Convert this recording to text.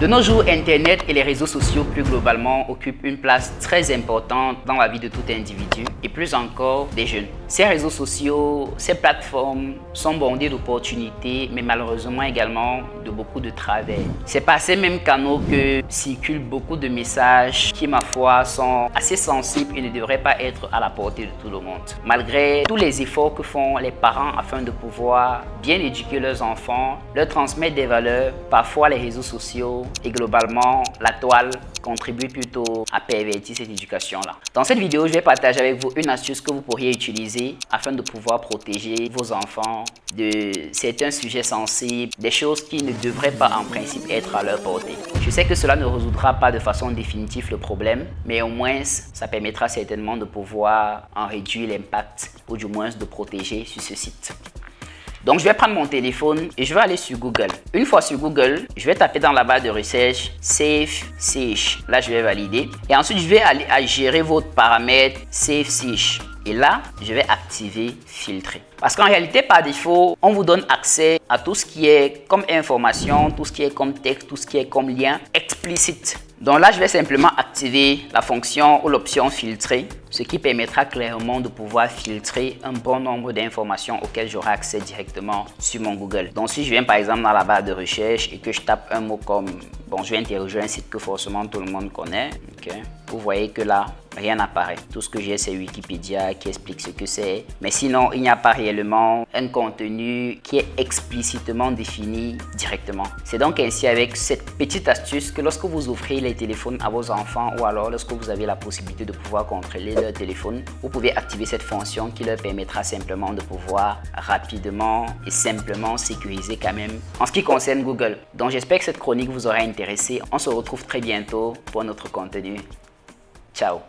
De nos jours, Internet et les réseaux sociaux plus globalement occupent une place très importante dans la vie de tout individu et plus encore des jeunes. Ces réseaux sociaux, ces plateformes sont bondées d'opportunités mais malheureusement également de beaucoup de travers. C'est par ces mêmes canaux que circulent beaucoup de messages qui, ma foi, sont assez sensibles et ne devraient pas être à la portée de tout le monde. Malgré tous les efforts que font les parents afin de pouvoir bien éduquer leurs enfants, leur transmettre des valeurs, parfois les réseaux sociaux et globalement la toile contribue plutôt à pervertir cette éducation-là. Dans cette vidéo, je vais partager avec vous une astuce que vous pourriez utiliser afin de pouvoir protéger vos enfants de certains sujets sensibles, des choses qui ne devraient pas en principe être à leur portée. Je sais que cela ne résoudra pas de façon définitive le problème, mais au moins ça permettra certainement de pouvoir en réduire l'impact ou du moins de protéger sur ce site. Donc je vais prendre mon téléphone et je vais aller sur Google. Une fois sur Google, je vais taper dans la barre de recherche SafeSearch. Là, je vais valider. Et ensuite, je vais aller à gérer votre paramètre SafeSearch. Et là, je vais activer filtrer. Parce qu'en réalité, par défaut, on vous donne accès à tout ce qui est comme information, tout ce qui est comme texte, tout ce qui est comme lien explicite. Donc là, je vais simplement activer la fonction ou l'option filtrer, ce qui permettra clairement de pouvoir filtrer un bon nombre d'informations auxquelles j'aurai accès directement sur mon Google. Donc si je viens par exemple dans la barre de recherche et que je tape un mot comme, bon, je vais interroger un site que forcément tout le monde connaît, okay. Vous voyez que là, rien n'apparaît. Tout ce que j'ai, c'est Wikipédia qui explique ce que c'est. Mais sinon, il n'y a pas réellement un contenu qui est explicitement défini directement. C'est donc ainsi avec cette petite astuce que lorsque vous offrez les téléphones à vos enfants ou alors lorsque vous avez la possibilité de pouvoir contrôler leur téléphone, vous pouvez activer cette fonction qui leur permettra simplement de pouvoir rapidement et simplement sécuriser quand même en ce qui concerne Google. Donc j'espère que cette chronique vous aura intéressé. On se retrouve très bientôt pour notre contenu. Ciao.